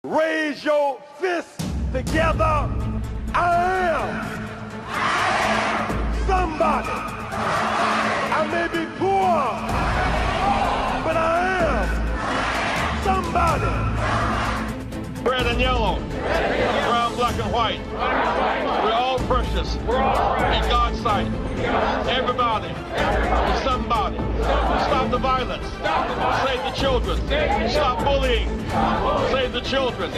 Raise your fist together. I am somebody. I may be poor, but I am somebody. Red and yellow, brown, black, and white. We're all precious in God's sight. Everybody is somebody. Stop the violence. Save the children. Stop bullying. Save the children.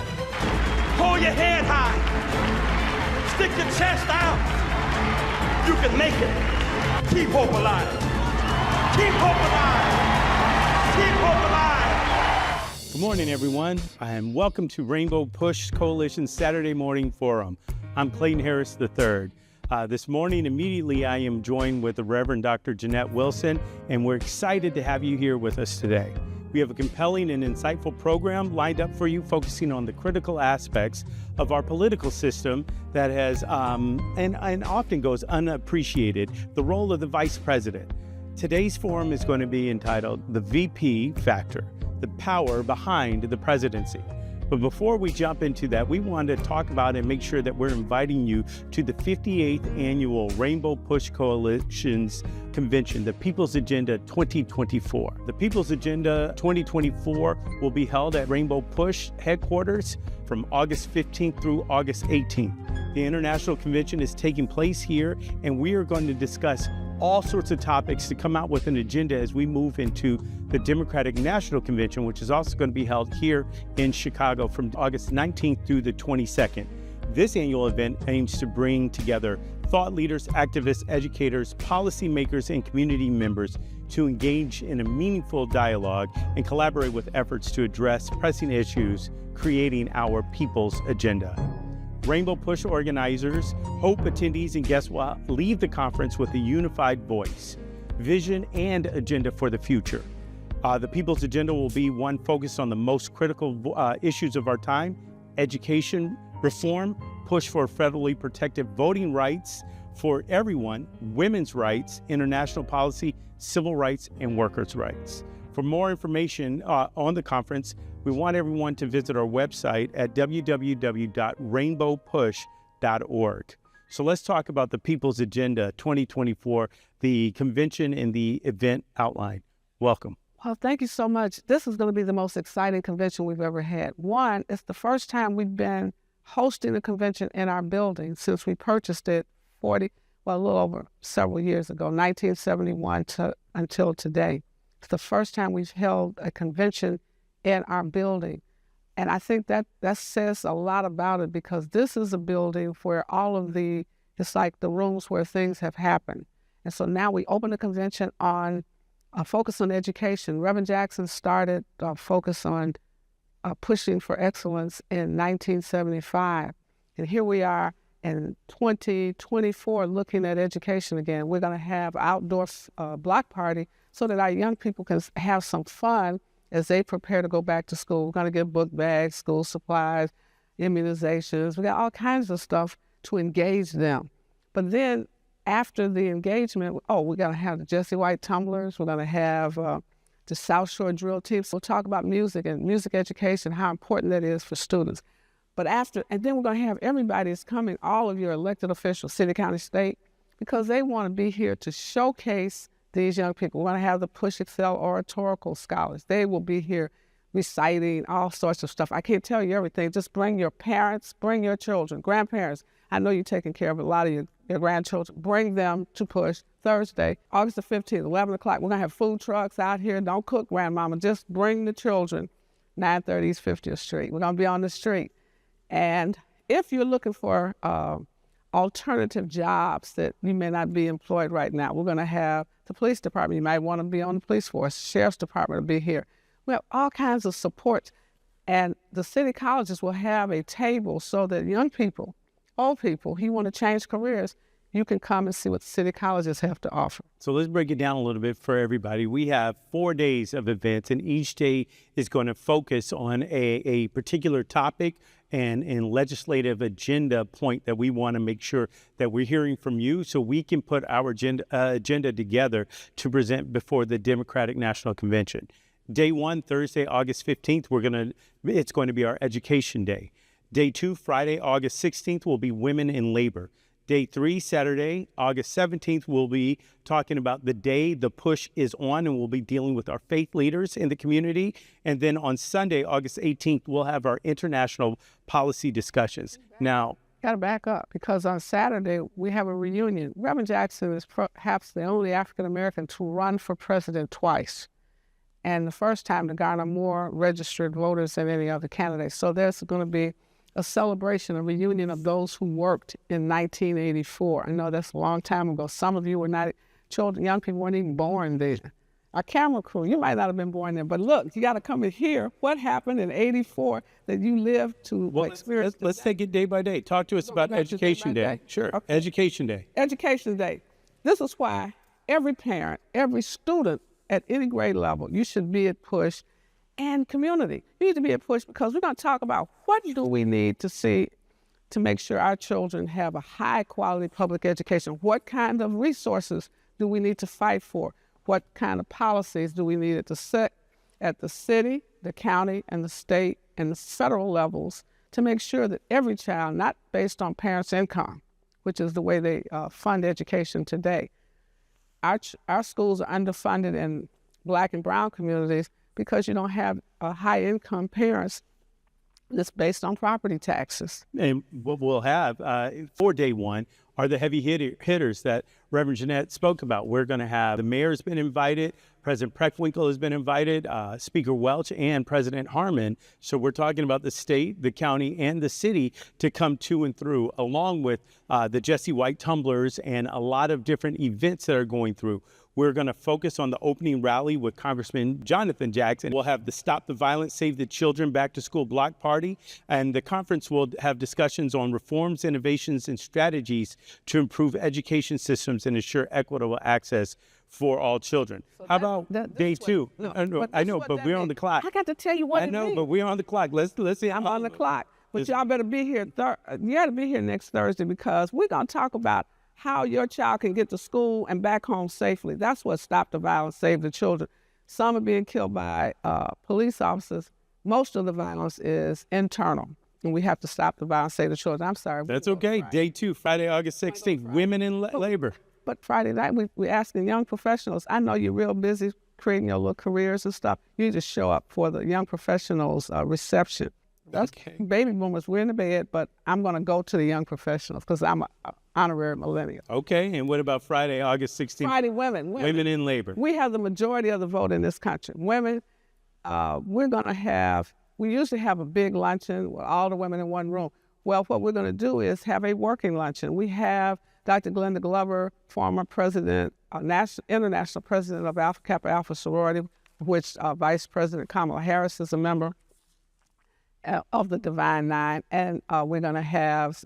Hold your head high. Stick your chest out. You can make it. Keep hope alive. Keep hope alive. Keep hope alive. Good morning, everyone, and welcome to Rainbow Push Coalition Saturday Morning Forum. I'm Clayton Harris III. This morning, immediately, I am joined with the Reverend Dr. Jeanette Wilson, and we're excited to have you here with us today. We have a compelling and insightful program lined up for you, focusing on the critical aspects of our political system that has, and often goes unappreciated, the role of the Vice President. Today's forum is going to be entitled The VP Factor, the power behind the presidency. But before we jump into that, we want to talk about and make sure that we're inviting you to the 58th Annual Rainbow Push Coalition's Convention, the People's Agenda 2024. The People's Agenda 2024 will be held at Rainbow Push headquarters from August 15th through August 18th. The International Convention is taking place here, and we are going to discuss all sorts of topics to come out with an agenda as we move into the Democratic National Convention, which is also going to be held here in Chicago from August 19th through the 22nd. This annual event aims to bring together thought leaders, activists, educators, policymakers, and community members to engage in a meaningful dialogue and collaborate with efforts to address pressing issues, creating our people's agenda. Rainbow Push organizers hope attendees and guests will leave the conference with a unified voice, vision, and agenda for the future. The People's Agenda will be one focused on the most critical issues of our time: education reform, push for federally protected voting rights for everyone, women's rights, international policy, civil rights, and workers' rights. For more information on the conference, we want everyone to visit our website at www.rainbowpush.org. So let's talk about the People's Agenda 2024, the convention and the event outline. Welcome. Well, thank you so much. This is going to be the most exciting convention we've ever had. One, it's the first time we've been hosting a convention in our building since we purchased it a little over several years ago, 1971 until today. It's the first time we've held a convention in our building. And I think that says a lot about it, because this is a building where it's like the rooms where things have happened. And so now we open the convention on a focus on education. Reverend Jackson started a focus on pushing for excellence in 1975. And here we are in 2024 looking at education again. We're going to have outdoor block party so that our young people can have some fun as they prepare to go back to school. We're going to get book bags, school supplies, immunizations. We got all kinds of stuff to engage them. But then after the engagement, we're going to have the Jesse White tumblers. We're going to have the South Shore drill team. So we'll talk about music and music education, how important that is for students. And then we're going to have everybody that's coming, all of your elected officials, city, county, state, because they want to be here to showcase these young people. We're going to have the Push Excel oratorical scholars. They will be here reciting all sorts of stuff. I can't tell you everything. Just bring your parents, bring your children, grandparents. I know you're taking care of a lot of your grandchildren. Bring them to Push Thursday, August the 15th, 11 o'clock. We're going to have food trucks out here. Don't cook, grandmama. Just bring the children. 930 East 50th Street. We're going to be on the street. And if you're looking for alternative jobs that you may not be employed right now, we're going to have the police department. You might want to be on the police force. Sheriff's department will be here. We have all kinds of support. And the city colleges will have a table so that young people, old people, who want to change careers, you can come and see what the city colleges have to offer. So let's break it down a little bit for everybody. We have 4 days of events, and each day is going to focus on a particular topic and legislative agenda point that we want to make sure that we're hearing from you so we can put our agenda together to present before the Democratic National Convention. Day 1, Thursday, August 15th, it's going to be our Education Day. Day 2, Friday, August 16th, will be Women in Labor. Day 3, Saturday, August 17th, we'll be talking about the day the push is on, and we'll be dealing with our faith leaders in the community. And then on Sunday, August 18th, we'll have our international policy discussions. Now, got to back up, because on Saturday we have a reunion. Reverend Jackson is perhaps the only African American to run for president twice, and the first time to garner more registered voters than any other candidate. So there's going to be a celebration, a reunion of those who worked in 1984. I know that's a long time ago. Some of you were not, children, young people weren't even born then. Our camera crew, you might not have been born then, but look, you got to come and hear what happened in 84 that you lived to experience. Let's take it day by day. Talk to us about Education Day. Sure, okay. Education Day. Education Day. This is why every parent, every student at any grade level, you should be at push, and community. You need to be at push, because we're going to talk about what do we need to see to make sure our children have a high quality public education. What kind of resources do we need to fight for? What kind of policies do we need to set at the city, the county, and the state, and the federal levels to make sure that every child, not based on parents' income, which is the way they fund education today. Our schools are underfunded in Black and brown communities because you don't have high-income parents. That's based on property taxes. And what we'll have for day 1 are the heavy hitters that Reverend Jeanette spoke about. We're going to have the mayor's been invited, President Preckwinkle has been invited, Speaker Welch, and President Harmon. So we're talking about the state, the county, and the city to come to and through, along with the Jesse White tumblers and a lot of different events that are going through. We're going to focus on the opening rally with Congressman Jonathan Jackson. We'll have the Stop the Violence, Save the Children Back to School block party. And the conference will have discussions on reforms, innovations, and strategies to improve education systems and ensure equitable access for all children. So how about day 2? I know, but we're on the clock. I got to tell you what I know, but we're on the clock. Let's see. I'm on the clock. But y'all better be here. You got to be here next Thursday, because we're going to talk about how your child can get to school and back home safely. That's what Stop the Violence, Save the Children. Some are being killed by police officers. Most of the violence is internal, and we have to stop the violence, save the children. I'm sorry. That's okay. Day 2, Friday, August 16th, Women in Labor. But Friday night, we're asking young professionals. I know you're real busy creating your little careers and stuff. You need to show up for the young professionals reception. That's okay. Baby boomers, we're in the bed, but I'm going to go to the young professionals because I'm an honorary millennial. Okay, and what about Friday, August 16th? Friday, women. Women in labor. We have the majority of the vote in this country. Women, we usually have a big luncheon with all the women in one room. Well, what we're going to do is have a working luncheon. We have Dr. Glenda Glover, former president, international president of Alpha Kappa Alpha sorority, which Vice President Kamala Harris is a member of the Divine Nine. And we're going to have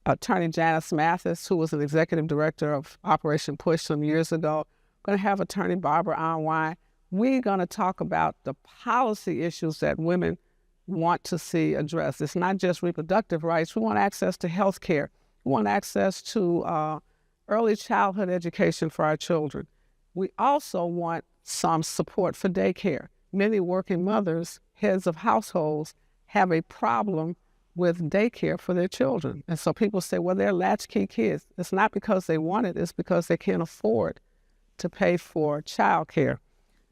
Attorney Janice Mathis, who was an executive director of Operation Push some years ago. We're going to have Attorney Barbara Anwine. We're going to talk about the policy issues that women want to see addressed. It's not just reproductive rights. We want access to health care. We want access to early childhood education for our children. We also want some support for daycare. Many working mothers, heads of households, have a problem with daycare for their children. And so people say, well, they're latchkey kids. It's not because they want it, it's because they can't afford to pay for child care.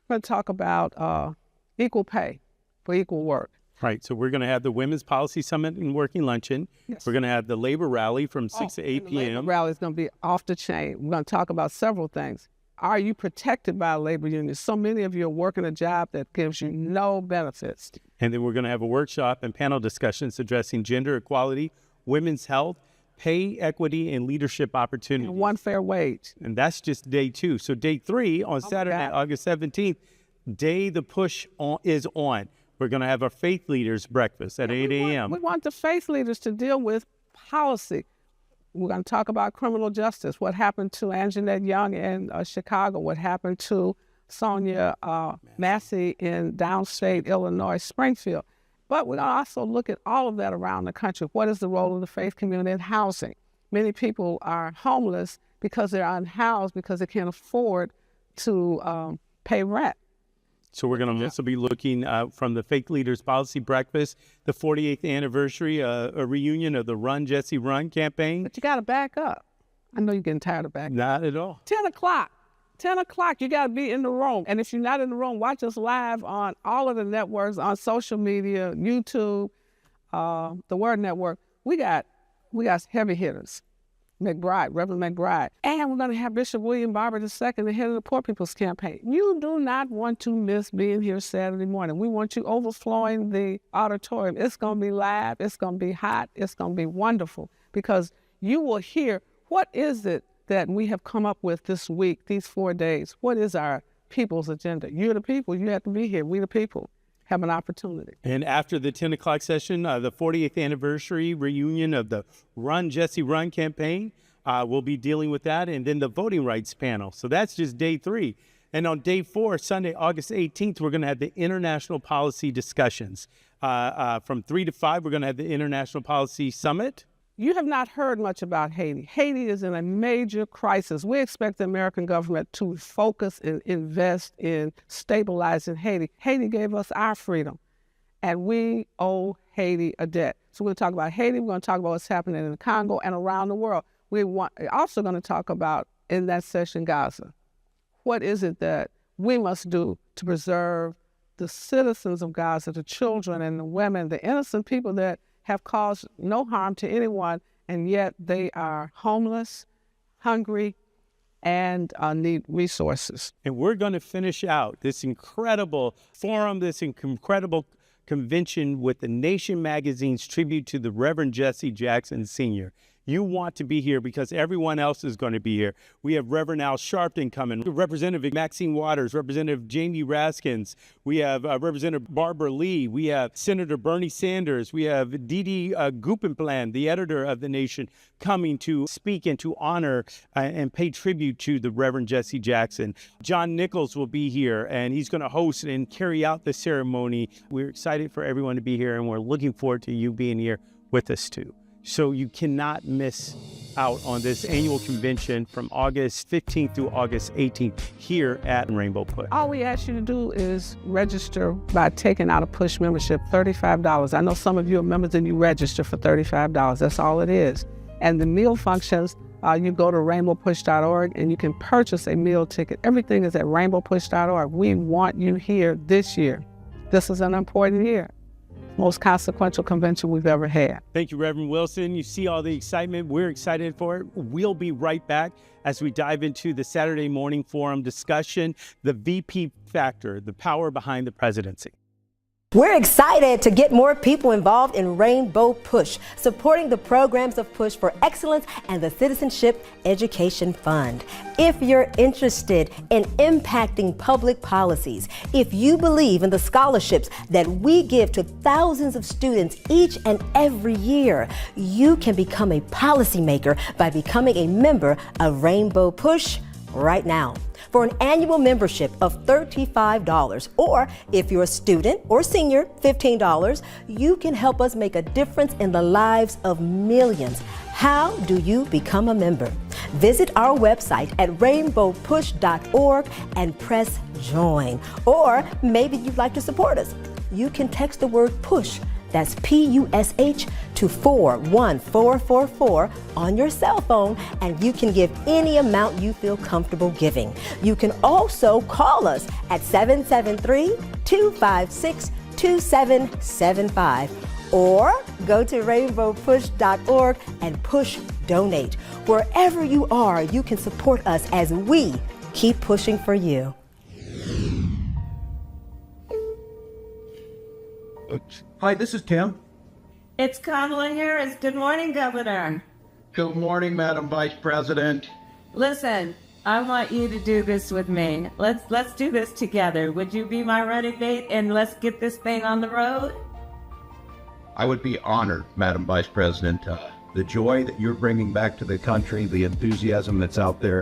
We're going to talk about equal pay for equal work. Right, so we're going to have the Women's Policy Summit and Working Luncheon. Yes. We're going to have the labor rally from 6 to 8 p.m. The labor rally is going to be off the chain. We're going to talk about several things. Are you protected by a labor union? So many of you are working a job that gives you no benefits. And then we're going to have a workshop and panel discussions addressing gender equality, women's health, pay equity, and leadership opportunities. And one fair wage. And that's just day 2. So day 3 on Saturday, August 17th, day the push is on. We're going to have our faith leaders breakfast at 8 a.m. We want the faith leaders to deal with policy. We're going to talk about criminal justice, what happened to Anjanette Young in Chicago, what happened to Sonia Massey in downstate Illinois, Springfield. But we're going to also look at all of that around the country. What is the role of the faith community in housing? Many people are homeless because they're unhoused because they can't afford to pay rent. So we're going to also be looking from the Fake Leaders Policy Breakfast, the 48th anniversary, a reunion of the Run, Jesse, Run campaign. But you got to back up. I know you're getting tired of backing up. Not at all. 10 o'clock. 10 o'clock, you got to be in the room. And if you're not in the room, watch us live on all of the networks, on social media, YouTube, the Word Network. We got heavy hitters. McBride, Reverend McBride. And we're going to have Bishop William Barber II, the head of the Poor People's Campaign. You do not want to miss being here Saturday morning. We want you overflowing the auditorium. It's going to be live. It's going to be hot. It's going to be wonderful because you will hear what is it that we have come up with this week, these 4 days. What is our people's agenda? You're the people. You have to be here. We the people have an opportunity. And after the 10 o'clock session, the 48th anniversary reunion of the Run, Jesse, Run campaign, we'll be dealing with that. And then the voting rights panel. So that's just day 3. And on day 4, Sunday, August 18th, we're going to have the international policy discussions. From 3 to 5, we're going to have the International Policy Summit. You have not heard much about Haiti. Haiti is in a major crisis. We expect the American government to focus and invest in stabilizing Haiti. Haiti gave us our freedom, and we owe Haiti a debt. So we're going to talk about Haiti. We're going to talk about what's happening in the Congo and around the world. We're also going to talk about, in that session, Gaza. What is it that we must do to preserve the citizens of Gaza, the children and the women, the innocent people that have caused no harm to anyone, and yet they are homeless, hungry, and need resources. And we're going to finish out this incredible forum, this incredible convention with the Nation magazine's tribute to the Reverend Jesse Jackson Sr. You want to be here because everyone else is going to be here. We have Reverend Al Sharpton coming, Representative Maxine Waters, Representative Jamie Raskins. We have Representative Barbara Lee. We have Senator Bernie Sanders. We have Didi Guppenplan, the editor of The Nation, coming to speak and to honor and pay tribute to the Reverend Jesse Jackson. John Nichols will be here, and he's going to host and carry out the ceremony. We're excited for everyone to be here, and we're looking forward to you being here with us, too. So you cannot miss out on this annual convention from August 15th through August 18th here at Rainbow Push. All we ask you to do is register by taking out a Push membership, $35. I know some of you are members and you register for $35. That's all it is. And the meal functions, you go to rainbowpush.org and you can purchase a meal ticket. Everything is at rainbowpush.org. We want you here this year. This is an important year. Most consequential convention we've ever had. Thank you, Reverend Wilson. You see all the excitement. We're excited for it. We'll be right back as we dive into the Saturday morning forum discussion, the VP factor, the power behind the presidency. We're excited to get more people involved in Rainbow Push, supporting the programs of Push for Excellence and the Citizenship Education Fund. If you're interested in impacting public policies, if you believe in the scholarships that we give to thousands of students each and every year, you can become a policymaker by becoming a member of Rainbow Push right now. For an annual membership of $35, or if you're a student or senior, $15, you can help us make a difference in the lives of millions. How do you become a member? Visit our website at rainbowpush.org and press join. Or maybe you'd like to support us. You can text the word PUSH, that's PUSH, to 41444 on your cell phone, and you can give any amount you feel comfortable giving. You can also call us at 773-256-2775 or go to rainbowpush.org and push donate. Wherever you are, you can support us as we keep pushing for you. Hi, this is Tim. It's Kamala Harris. Good morning, Governor. Good morning, Madam Vice President. Listen, I want you to do this with me. Let's do this together. Would you be my running mate and let's get this thing on the road? I would be honored, Madam Vice President. The joy that you're bringing back to the country, the enthusiasm that's out there,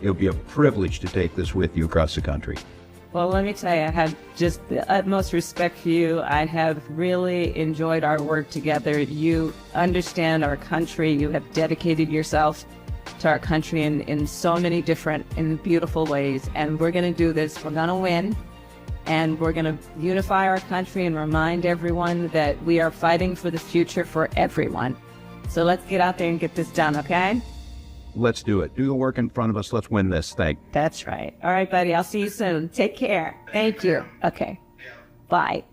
it would be a privilege to take this with you across the country. Well, let me tell you, I have just the utmost respect for you. I have really enjoyed our work together. You understand our country. You have dedicated yourself to our country in so many different and beautiful ways. And we're going to do this. We're going to win. and we're going to unify our country and remind everyone that we are fighting for the future for everyone. So let's get out there and get this done, okay? Let's do it. Do the work in front of us. Let's win this thing. That's right. All right, buddy. I'll see you soon. Take care. Thank you. Okay. Bye.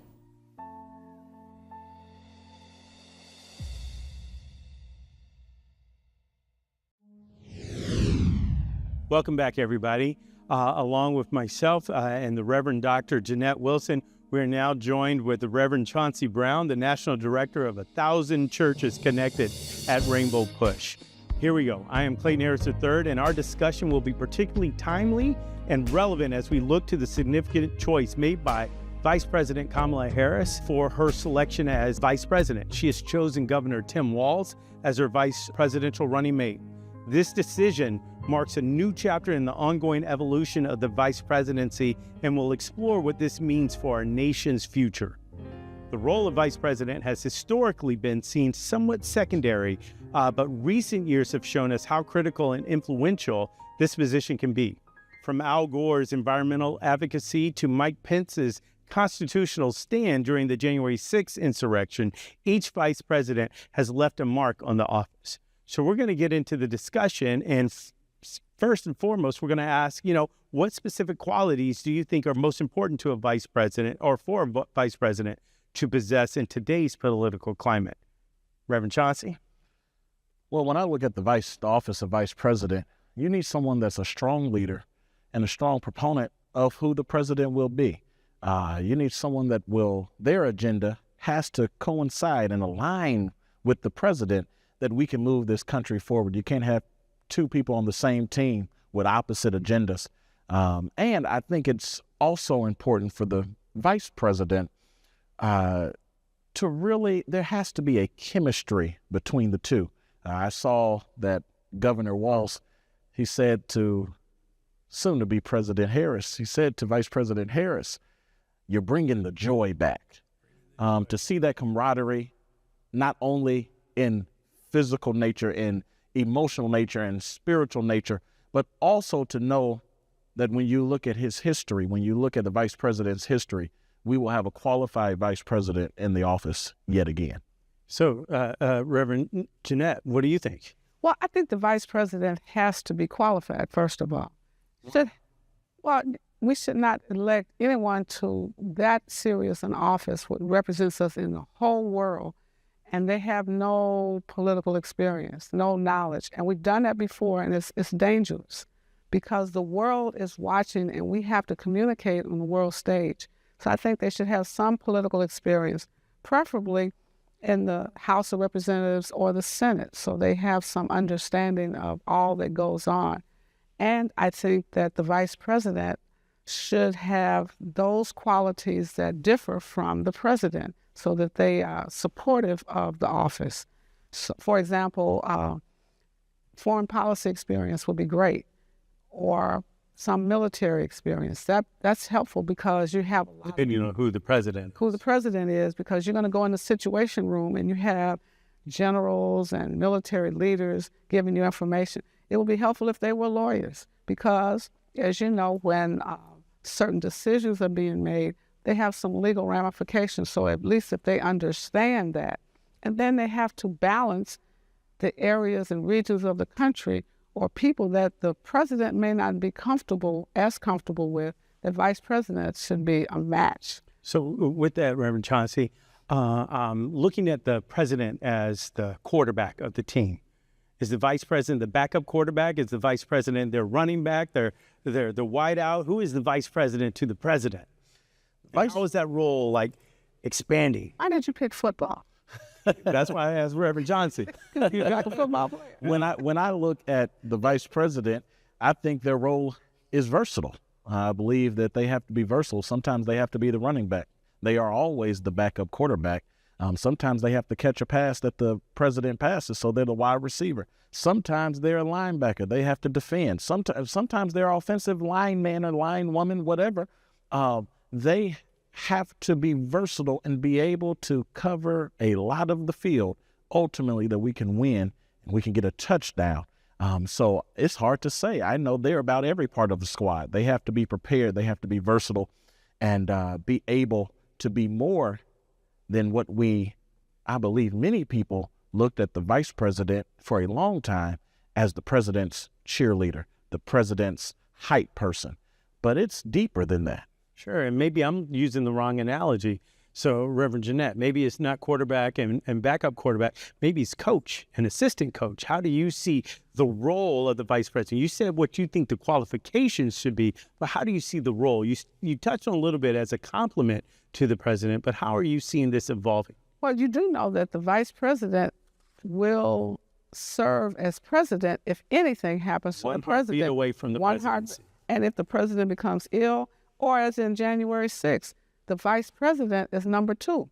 Welcome back, everybody. Along with myself and the Reverend Dr. Jeanette Wilson, we are now joined with the Reverend Chauncey Brown, the National Director of 1,000 Churches Connected at Rainbow Push. Here we go. I am Clayton Harris III, and our discussion will be particularly timely and relevant as we look to the significant choice made by Vice President Kamala Harris for her selection as Vice President. She has chosen Governor Tim Walz as her vice presidential running mate. This decision marks a new chapter in the ongoing evolution of the vice presidency and will explore what this means for our nation's future. The role of vice president has historically been seen somewhat secondary, but recent years have shown us how critical and influential this position can be. From Al Gore's environmental advocacy to Mike Pence's constitutional stand during the January 6th insurrection, each vice president has left a mark on the office. So we're going to get into the discussion, and first and foremost, we're going to ask, what specific qualities do you think are most important to a vice president or for a vice president to possess in today's political climate? Reverend Chauncey? Well, when I look at the office of vice president, you need someone that's a strong leader and a strong proponent of who the president will be. You need someone that their agenda has to coincide and align with the president, that we can move this country forward. You can't have two people on the same team with opposite agendas. And I think it's also important for the vice president there has to be a chemistry between the two. I saw that Governor Walz, he said to soon-to-be President Harris, he said to Vice President Harris, "You're bringing the joy back." To see that camaraderie, not only in physical nature and emotional nature and spiritual nature, but also to know that when you look at his history, when you look at the vice president's history, we will have a qualified vice president in the office yet again. So, Reverend Jeanette, what do you think? Well, I think the vice president has to be qualified, first of all. We should not elect anyone to that serious an office, what represents us in the whole world, and they have no political experience, no knowledge. And we've done that before, and it's dangerous because the world is watching and we have to communicate on the world stage. So I think they should have some political experience, preferably in the House of Representatives or the Senate, so they have some understanding of all that goes on. And I think that the vice president should have those qualities that differ from the president, so that they are supportive of the office. So, for example, foreign policy experience would be great, or some military experience. That's helpful because you have a lot. And you know who the president is, because you're going to go in the Situation Room and you have generals and military leaders giving you information. It would be helpful if they were lawyers, because, as you know, when certain decisions are being made, they have some legal ramifications. So at least if they understand that, and then they have to balance the areas and regions of the country or people that the president may not be comfortable with, the vice president should be a match. So with that, Reverend Chauncey, looking at the president as the quarterback of the team, is the vice president the backup quarterback? Is the vice president their running back, their wideout? Who is the vice president to the president? How is that role expanding? Why did you pick football? That's why I asked Reverend Chauncey. You got a football player. When I look at the vice president, I think their role is versatile. I believe that they have to be versatile. Sometimes they have to be the running back. They are always the backup quarterback. Sometimes they have to catch a pass that the president passes, so they're the wide receiver. Sometimes they're a linebacker. They have to defend. Sometimes they're offensive lineman or linewoman, whatever. They have to be versatile and be able to cover a lot of the field, ultimately, that we can win and we can get a touchdown. So it's hard to say. I know they're about every part of the squad. They have to be prepared. They have to be versatile. and be able to be more than what I believe many people looked at the vice president for a long time as the president's cheerleader, the president's hype person. But it's deeper than that. Sure, and maybe I'm using the wrong analogy. So, Reverend Jeanette, maybe it's not quarterback and backup quarterback. Maybe it's coach and assistant coach. How do you see the role of the vice president? You said what you think the qualifications should be, but how do you see the role? You touched on a little bit as a compliment to the president, but how are you seeing this evolving? Well, you do know that the vice president will serve as president if anything happens to the president. 1 heartbeat away from the presidency. And if the president becomes ill, or as in January 6th, the vice president is number 2.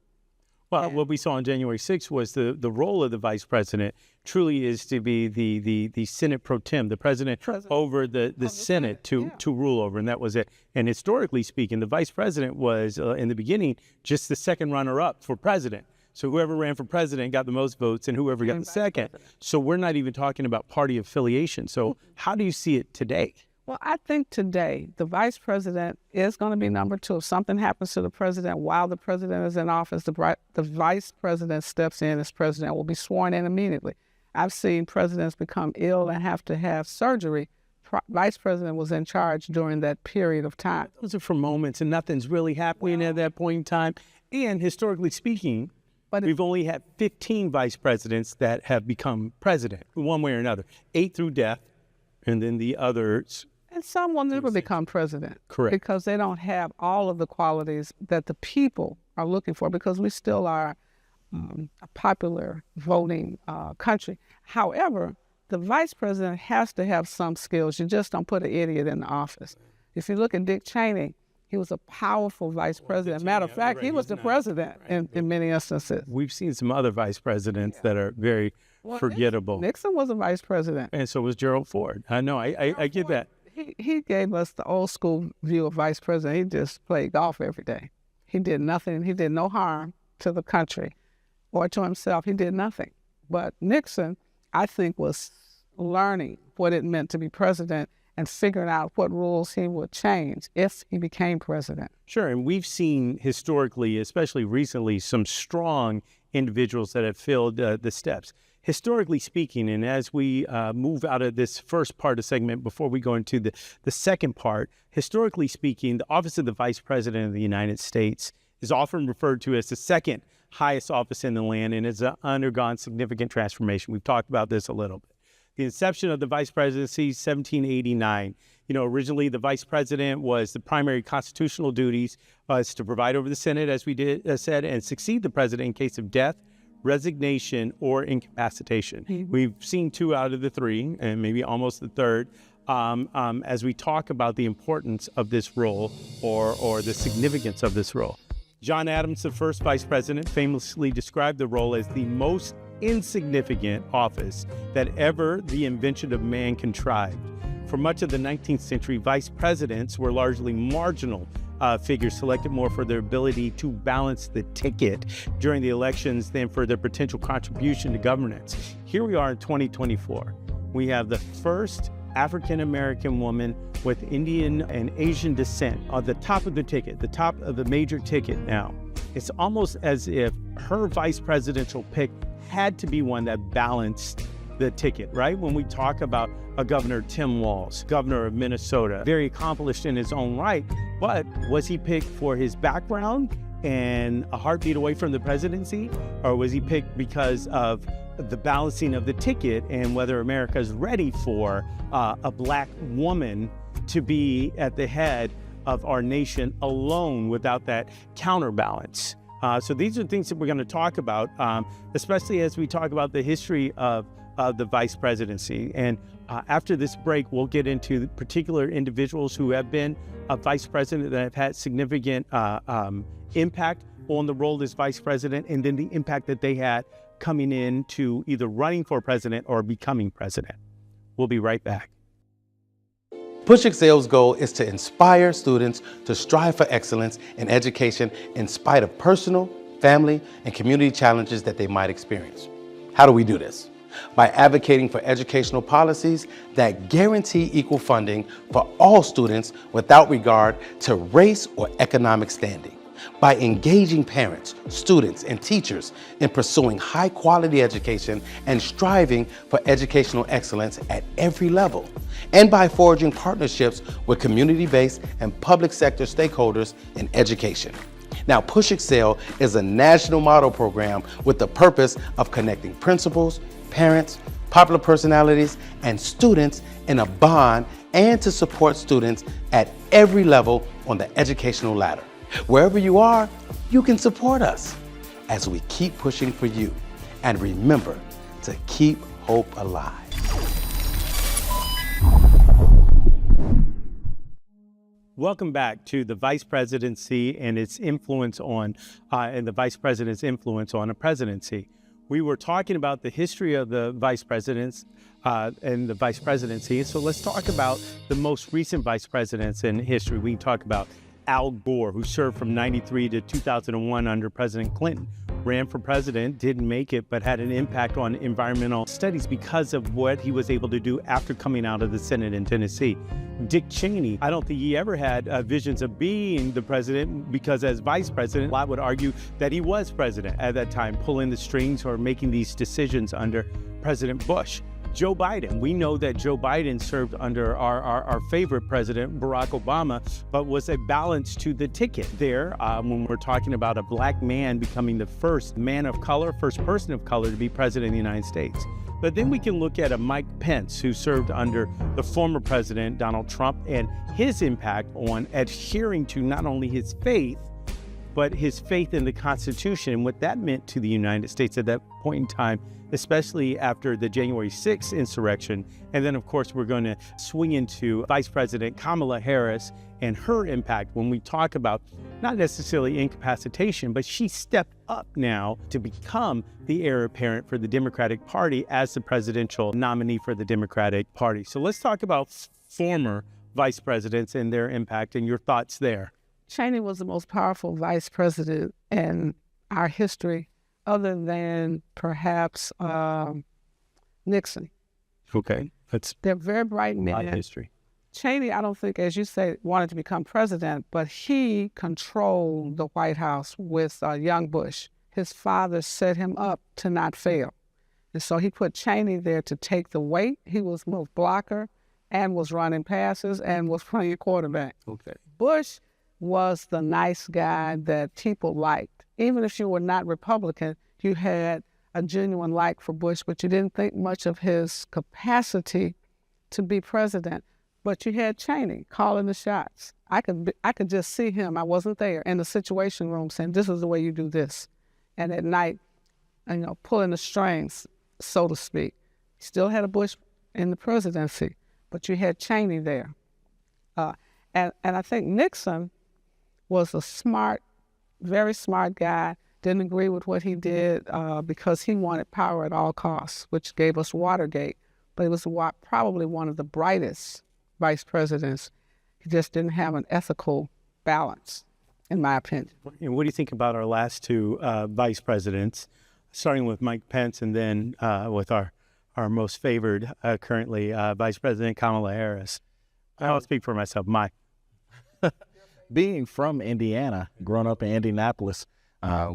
Well, what we saw on January 6th was the role of the vice president truly is to be the Senate pro tem, the president over the Senate to rule over, and that was it. And historically speaking, the vice president was, in the beginning, just the second runner-up for president. So whoever ran for president got the most votes, and whoever got the second. So we're not even talking about party affiliation. So how do you see it today? Well, I think today the vice president is going to be number 2. If something happens to the president while the president is in office, the vice president steps in as president, will be sworn in immediately. I've seen presidents become ill and have to have surgery. Vice president was in charge during that period of time. Those are for moments, and nothing's really happening at that point in time. And historically speaking, we've only had 15 vice presidents that have become president one way or another, 8 through death, and then the others. And some will never become president. Correct. Because they don't have all of the qualities that the people are looking for, because we still are a popular voting country. However, the vice president has to have some skills. You just don't put an idiot in the office. If you look at Dick Cheney, he was a powerful vice president. Matter of fact, he was the president in many instances. We've seen some other vice presidents that are very forgettable. Nixon was a vice president. And so was Gerald Ford. I know, I get that. He gave us the old school view of vice president. He just played golf every day. He did nothing. He did no harm to the country or to himself. He did nothing. But Nixon, I think, was learning what it meant to be president and figuring out what rules he would change if he became president. Sure, and we've seen historically, especially recently, some strong individuals that have filled the steps. Historically speaking, and as we move out of this first part of the segment before we go into the second part, historically speaking, the office of the Vice President of the United States is often referred to as the second highest office in the land and has undergone significant transformation. We've talked about this a little bit. The inception of the Vice Presidency, 1789. Originally the Vice President was the primary constitutional duties was to provide over the Senate, as we said, and succeed the President in case of death, resignation, or incapacitation. We've seen 2 out of the 3, and maybe almost the 3rd, as we talk about the importance of this role or the significance of this role. John Adams, the first vice president, famously described the role as the most insignificant office that ever the invention of man contrived. For much of the 19th century, vice presidents were largely marginal figures selected more for their ability to balance the ticket during the elections than for their potential contribution to governance. Here we are in 2024. We have the first African-American woman with Indian and Asian descent on the top of the ticket, the top of the major ticket now. It's almost as if her vice presidential pick had to be one that balanced the ticket, right? When we talk about a governor, Tim Walz, governor of Minnesota, very accomplished in his own right, but was he picked for his background and a heartbeat away from the presidency? Or was he picked because of the balancing of the ticket and whether America is ready for a black woman to be at the head of our nation alone without that counterbalance? So these are things that we're going to talk about, especially as we talk about the history of the vice presidency. And after this break, we'll get into particular individuals who have been a vice president that have had significant impact on the role as vice president, and then the impact that they had coming in to either running for president or becoming president. We'll be right back. Push Excel's goal is to inspire students to strive for excellence in education in spite of personal, family, and community challenges that they might experience. How do we do this? by advocating for educational policies that guarantee equal funding for all students without regard to race or economic standing, by engaging parents, students, and teachers in pursuing high-quality education and striving for educational excellence at every level, and by forging partnerships with community-based and public sector stakeholders in education. Now, Push Excel is a national model program with the purpose of connecting principals, parents, popular personalities, and students in a bond and to support students at every level on the educational ladder. Wherever you are, you can support us as we keep pushing for you. And remember to keep hope alive. Welcome back to the Vice Presidency and its influence on, and the Vice President's influence on a presidency. We were talking about the history of the Vice Presidents and the Vice Presidency. So let's talk about the most recent Vice Presidents in history. We can talk about Al Gore, who served from 93 to 2001 under President Clinton. Ran for president, didn't make it, but had an impact on environmental studies because of what he was able to do after coming out of the Senate in Tennessee. Dick Cheney, I don't think he ever had visions of being the president because as vice president, I would argue that he was president at that time, pulling the strings or making these decisions under President Bush. Joe Biden, we know that Joe Biden served under our favorite president, Barack Obama, but was a balance to the ticket there when we're talking about a black man becoming the first man of color, first person of color to be president of the United States. But then we can look at a Mike Pence who served under the former president, Donald Trump, and his impact on adhering to not only his faith, but his faith in the Constitution and what that meant to the United States at that point in time, especially after the January 6th insurrection. And then, of course, we're going to swing into Vice President Kamala Harris and her impact when we talk about not necessarily incapacitation, but she stepped up now to become the heir apparent for the Democratic Party as the presidential nominee for the Democratic Party. So let's talk about former vice presidents and their impact and your thoughts there. Cheney was the most powerful vice president in our history, other than perhaps Nixon. Okay, They're very bright men. History. Cheney, I don't think, as you say, wanted to become president, but he controlled the White House with young Bush. His father set him up to not fail. And so he put Cheney there to take the weight. He was both blocker and was running passes and was playing quarterback. Okay. Bush was the nice guy that people liked. Even if you were not Republican, you had a genuine like for Bush, but you didn't think much of his capacity to be president. But you had Cheney calling the shots. I could just see him. I wasn't there in the Situation Room saying, "This is the way you do this," and at night, pulling the strings, so to speak. Still had a Bush in the presidency, but you had Cheney there, and I think Nixon was a smart, very smart guy. Didn't agree with what he did because he wanted power at all costs, which gave us Watergate. But he was probably one of the brightest vice presidents. He just didn't have an ethical balance, in my opinion. And what do you think about our last two vice presidents, starting with Mike Pence and then with our most favored currently, Vice President Kamala Harris? I'll speak for myself, Mike. Being from Indiana, growing up in Indianapolis,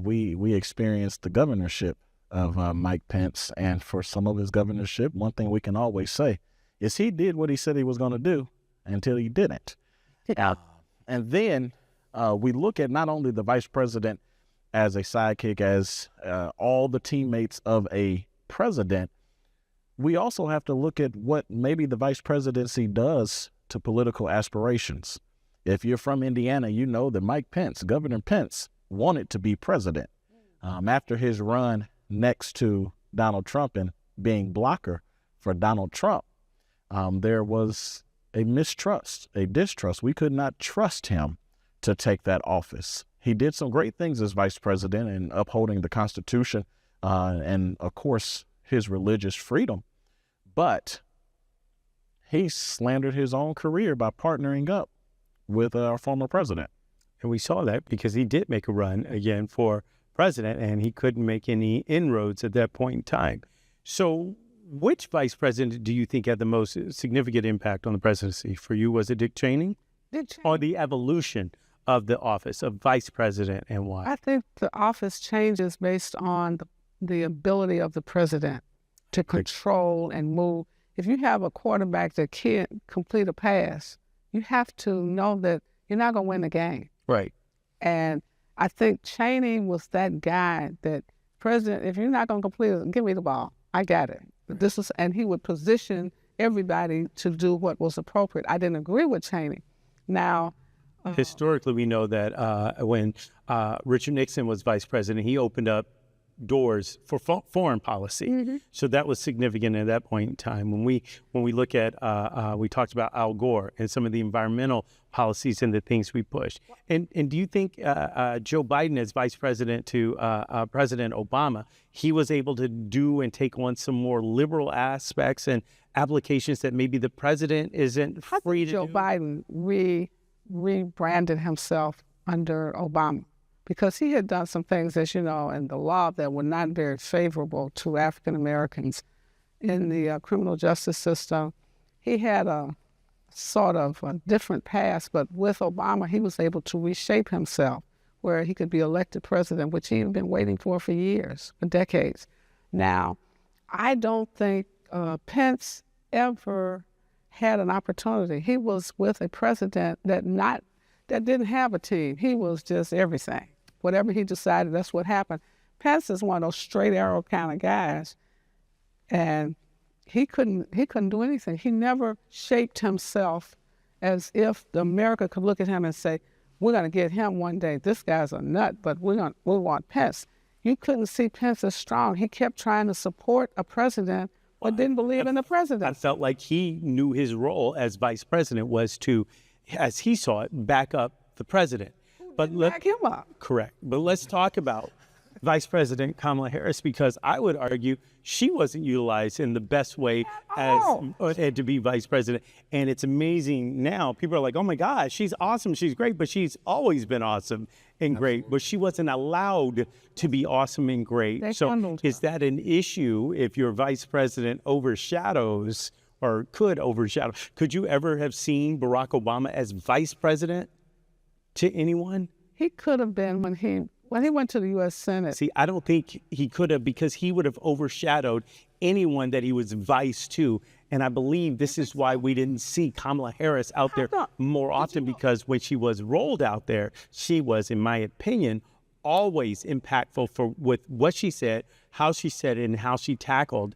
we experienced the governorship of Mike Pence. And for some of his governorship, one thing we can always say is he did what he said he was going to do until he didn't. And then we look at not only the vice president as a sidekick, as all the teammates of a president, we also have to look at what maybe the vice presidency does to political aspirations. If you're from Indiana, you know that Mike Pence, Governor Pence, wanted to be president. After his run next to Donald Trump and being blocker for Donald Trump, there was a mistrust, a distrust. We could not trust him to take that office. He did some great things as vice president in upholding the Constitution and, of course, his religious freedom. But he slandered his own career by partnering up with our former president. And we saw that because he did make a run again for president and he couldn't make any inroads at that point in time. So Which vice president do you think had the most significant impact on the presidency? For you, was it Dick Cheney? Dick Cheney. Or the evolution of the office of vice president, and why? I think the office changes based on the ability of the president to control and move. If you have a quarterback that can't complete a pass, you have to know that you're not going to win the game. Right. And I think Cheney was that guy that, president, if you're not going to complete it, give me the ball. I got it. And he would position everybody to do what was appropriate. I didn't agree with Cheney. Now, historically, we know that when Richard Nixon was vice president, he opened up doors for foreign policy. So that was significant at that point in time. When we look at, we talked about Al Gore and some of the environmental policies and the things we pushed. And do you think Joe Biden as vice president to President Obama, he was able to do and take on some more liberal aspects and applications that maybe the president isn't free to do? Joe Biden rebranded himself under Obama, because he had done some things, as you know, in the law that were not very favorable to African Americans in the criminal justice system. He had a sort of a different past, but with Obama, he was able to reshape himself where he could be elected president, which he had been waiting for years, for decades. Now, I don't think Pence ever had an opportunity. He was with a president that didn't have a team. He was just everything. Whatever he decided, that's what happened. Pence is one of those straight arrow kind of guys, and he couldn't do anything. He never shaped himself as if America could look at him and say, we're going to get him one day. This guy's a nut, but we want Pence. You couldn't see Pence as strong. He kept trying to support a president but didn't believe in the president. I felt like he knew his role as vice president was to, as he saw it, back up the president. But back him up. Correct. But let's talk about Vice President Kamala Harris, because I would argue she wasn't utilized in the best way to be vice president. And it's amazing now. People are like, oh my gosh, she's awesome, she's great, but she's always been awesome and great. But she wasn't allowed to be awesome and great. So is that an issue if your vice president overshadows or could overshadow? Could you ever have seen Barack Obama as vice president to anyone? He could have been when he went to the U.S. Senate. See, I don't think he could have, because he would have overshadowed anyone that he was vice to. And I believe this is why we didn't see Kamala Harris out there more often, because when she was rolled out there, she was, in my opinion, always impactful with what she said, how she said it, and how she tackled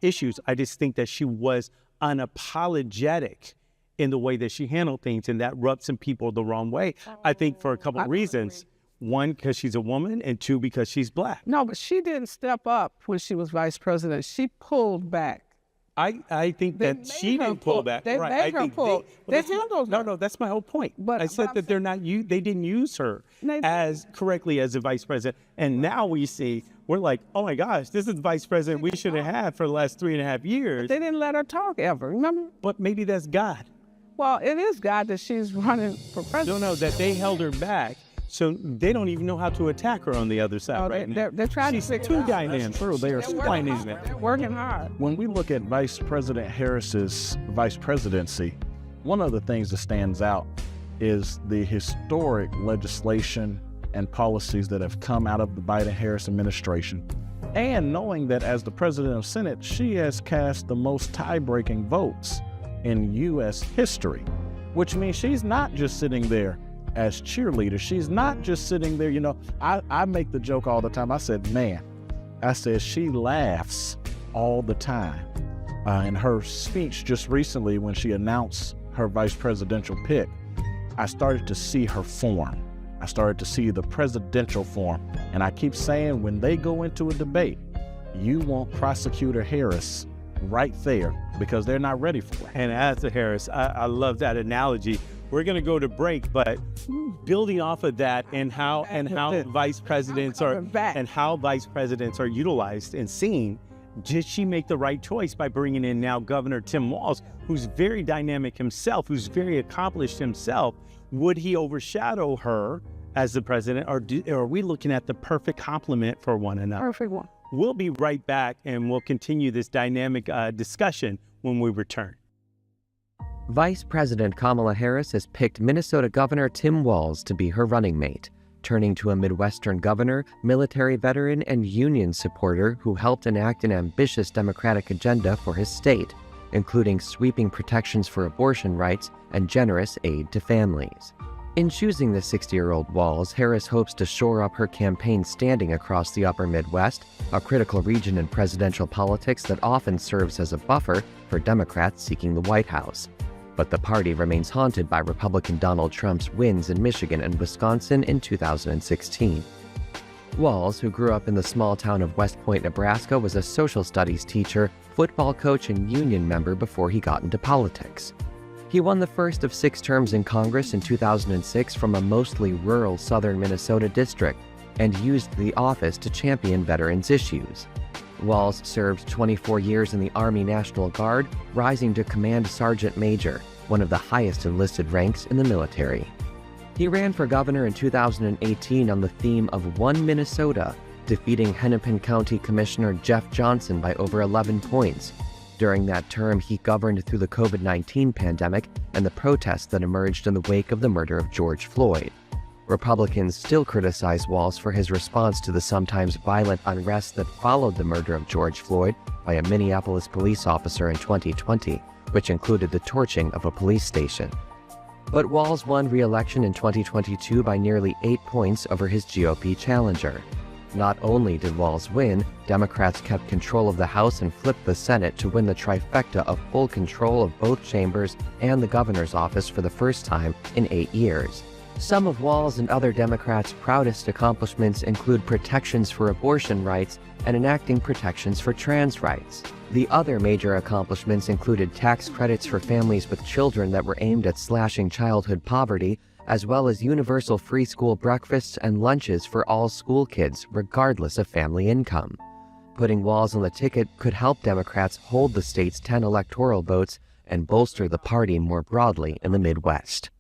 issues. I just think that she was unapologetic in the way that she handled things, and that rubbed some people the wrong way. I think for a couple of reasons. One, because she's a woman, and two, because she's black. No, but she didn't step up when she was vice president. She pulled back. I think that she didn't pull back. They made her pull. No, that's my whole point. But I said that they didn't use her as correctly as a vice president. And now we see, we're like, oh my gosh, this is the vice president we should have had for the last 3.5 years. But they didn't let her talk ever, remember? But maybe that's God. Well, it is God that she's running for president. No, that they held her back. So they don't even know how to attack her on the other side right now. They're trying to figure it out. Dynamic. True, they are They're working hard. When we look at Vice President Harris's vice presidency, one of the things that stands out is the historic legislation and policies that have come out of the Biden-Harris administration. And knowing that as the president of Senate, she has cast the most tie-breaking votes in U.S. history, which means she's not just sitting there as cheerleader. She's not just sitting there, I make the joke all the time. I said, she laughs all the time. In her speech just recently, when she announced her vice presidential pick, I started to see her form. I started to see the presidential form. And I keep saying, when they go into a debate, you want Prosecutor Harris right there, because they're not ready for it. And as to Harris, I love that analogy. We're going to go to break, but building off of that and how vice presidents are utilized and seen, did she make the right choice by bringing in now Governor Tim Walz, who's very dynamic himself, who's very accomplished himself? Would he overshadow her as the president, or are we looking at the perfect complement for one another? Perfect one. We'll be right back, and we'll continue this dynamic discussion when we return. Vice President Kamala Harris has picked Minnesota Governor Tim Walz to be her running mate, turning to a Midwestern governor, military veteran, and union supporter who helped enact an ambitious Democratic agenda for his state, including sweeping protections for abortion rights and generous aid to families. In choosing the 60-year-old Walz, Harris hopes to shore up her campaign standing across the upper Midwest, a critical region in presidential politics that often serves as a buffer for Democrats seeking the White House. But the party remains haunted by Republican Donald Trump's wins in Michigan and Wisconsin in 2016. Walz, who grew up in the small town of West Point, Nebraska, was a social studies teacher, football coach, and union member before he got into politics. He won the first of 6 terms in Congress in 2006 from a mostly rural southern Minnesota district and used the office to champion veterans' issues. Walz served 24 years in the Army National Guard, rising to Command Sergeant Major, one of the highest enlisted ranks in the military. He ran for governor in 2018 on the theme of One Minnesota, defeating Hennepin County Commissioner Jeff Johnson by over 11 points. During that term, he governed through the COVID-19 pandemic and the protests that emerged in the wake of the murder of George Floyd. Republicans still criticize Walz for his response to the sometimes violent unrest that followed the murder of George Floyd by a Minneapolis police officer in 2020, which included the torching of a police station. But Walz won re-election in 2022 by nearly 8 points over his GOP challenger. Not only did Walz win, Democrats kept control of the House and flipped the Senate to win the trifecta of full control of both chambers and the governor's office for the first time in 8 years. Some of Walz and other Democrats' proudest accomplishments include protections for abortion rights and enacting protections for trans rights. The other major accomplishments included tax credits for families with children that were aimed at slashing childhood poverty, as well as universal free school breakfasts and lunches for all school kids, regardless of family income. Putting Walz on the ticket could help Democrats hold the state's 10 electoral votes and bolster the party more broadly in the Midwest.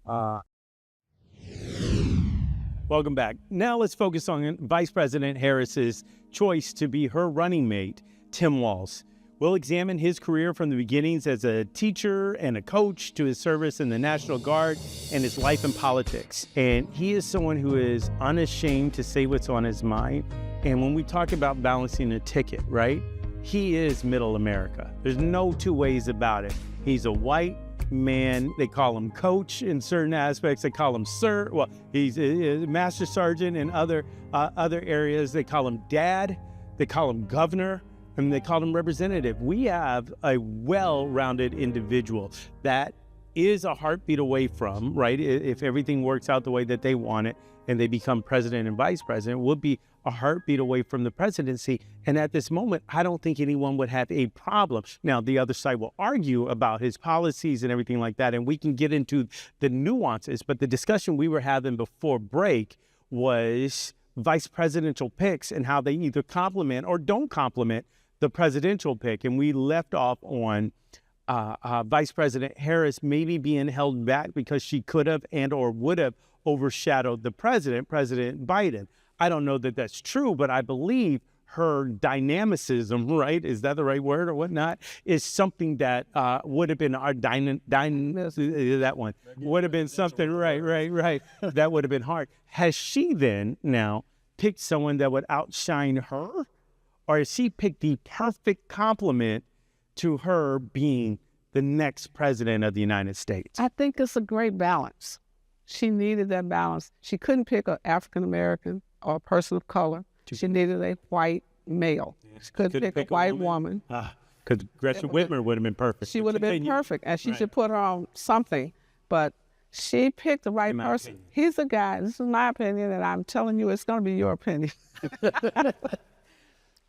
Welcome back. Now let's focus on Vice President Harris's choice to be her running mate, Tim Walz. We'll examine his career from the beginnings as a teacher and a coach to his service in the National Guard and his life in politics. And he is someone who is unashamed to say what's on his mind. And when we talk about balancing a ticket, right, he is middle America. There's no two ways about it. He's a white man. They call him coach in certain aspects. They call him sir. Well, he's a master sergeant in other areas. They call him dad. They call him governor. And they call him representative. We have a well-rounded individual that is a heartbeat away from, right? If everything works out the way that they want it and they become president and vice president, would be a heartbeat away from the presidency. And at this moment, I don't think anyone would have a problem. Now, the other side will argue about his policies and everything like that, and we can get into the nuances. But the discussion we were having before break was vice presidential picks and how they either complement or don't complement the presidential pick. And we left off on Vice President Harris maybe being held back because she could have and or would have overshadowed the president, President Biden. I don't know that that's true, but I believe her dynamicism, right, is that the right word or whatnot, is something that would have been our that one would have been something, right. That would have been hard. Has she then now picked someone that would outshine her? Or has she picked the perfect complement to her being the next president of the United States? I think it's a great balance. She needed that balance. She couldn't pick an African-American or a person of color. She needed a white male. She couldn't pick a white woman. Because Gretchen Whitmer would have been perfect. She would have been perfect, and she should put her on something. But she picked the right person. He's a guy, this is my opinion, and I'm telling you it's going to be your opinion.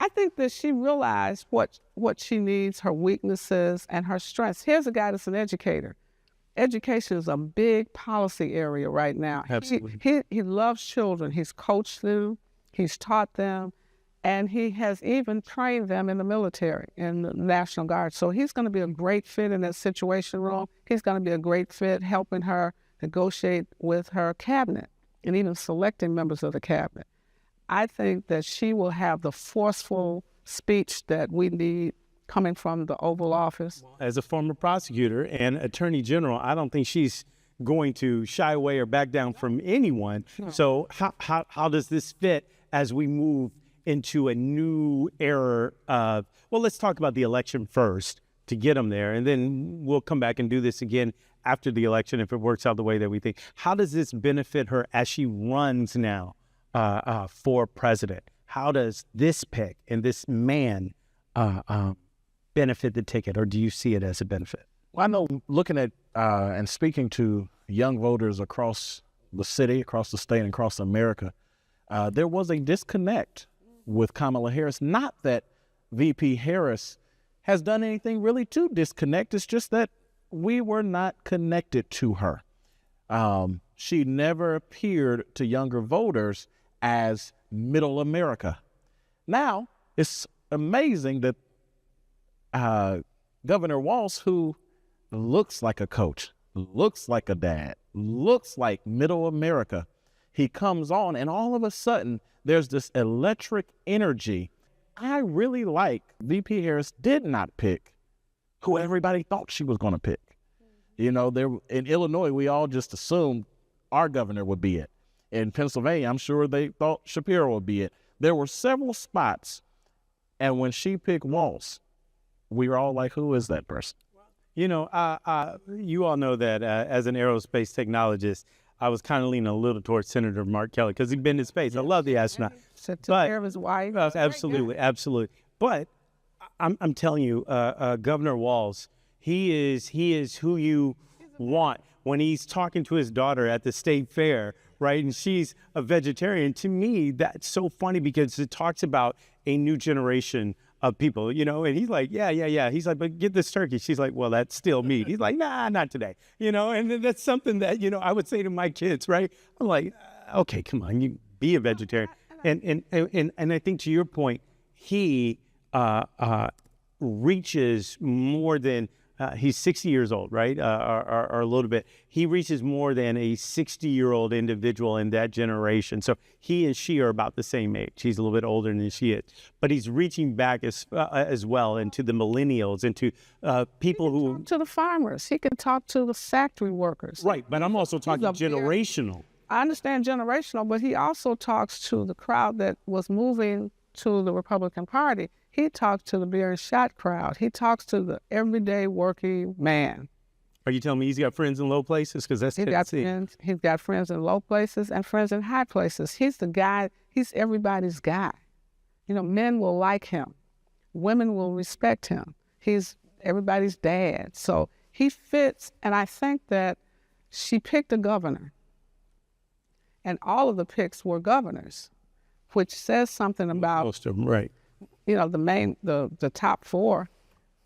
I think that she realized what she needs, her weaknesses, and her strengths. Here's a guy that's an educator. Education is a big policy area right now. Absolutely. He loves children. He's coached them. He's taught them. And he has even trained them in the military, in the National Guard. So he's going to be a great fit in that situation role. He's going to be a great fit helping her negotiate with her cabinet and even selecting members of the cabinet. I think that she will have the forceful speech that we need coming from the Oval Office. As a former prosecutor and attorney general, I don't think she's going to shy away or back down from anyone. No. So how does this fit as we move into a new era of, well, let's talk about the election first to get them there, and then we'll come back and do this again after the election if it works out the way that we think. How does this benefit her as she runs now for president? How does this pick and this man benefit the ticket, or do you see it as a benefit? Well, I know looking at and speaking to young voters across the city, across the state, and across America, there was a disconnect with Kamala Harris. Not that VP Harris has done anything really to disconnect. It's just that we were not connected to her. She never appeared to younger voters as middle America. Now, it's amazing that Governor Walz, who looks like a coach, looks like a dad, looks like middle America, he comes on and all of a sudden there's this electric energy. I really like VP Harris did not pick who everybody thought she was going to pick. You know, there in Illinois, we all just assumed our governor would be it. In Pennsylvania, I'm sure they thought Shapiro would be it. There were several spots, and when she picked Walz, we were all like, who is that person? You know, you all know that as an aerospace technologist, I was kind of leaning a little towards Senator Mark Kelly because he'd been in space. I love the astronaut. Took care of his wife. Absolutely, absolutely. But I'm telling you, Governor Walz, he is who you want when he's talking to his daughter at the state fair, right? And she's a vegetarian. To me, that's so funny because it talks about a new generation of people, you know, and he's like, yeah. He's like, but get this turkey. She's like, well, that's still meat. He's like, nah, not today, you know, and that's something that, you know, I would say to my kids, right? I'm like, okay, come on, you be a vegetarian. And I think to your point, he reaches more than, he's 60 years old, right? Or a little bit. He reaches more than a 60-year-old individual in that generation. So he and she are about the same age. He's a little bit older than she is. But he's reaching back as well into the millennials, into people who... talk to the farmers. He can talk to the factory workers. Right, but I'm also talking generational. I understand generational, but he also talks to the crowd that was moving to the Republican Party. He talks to the beer and shot crowd. He talks to the everyday working man. Are you telling me he's got friends in low places? Because that's he's got friends in low places and friends in high places. He's the guy. He's everybody's guy. You know, men will like him. Women will respect him. He's everybody's dad. So he fits, and I think that she picked a governor. And all of the picks were governors, which says something about... Most of them, right. You know, the top four.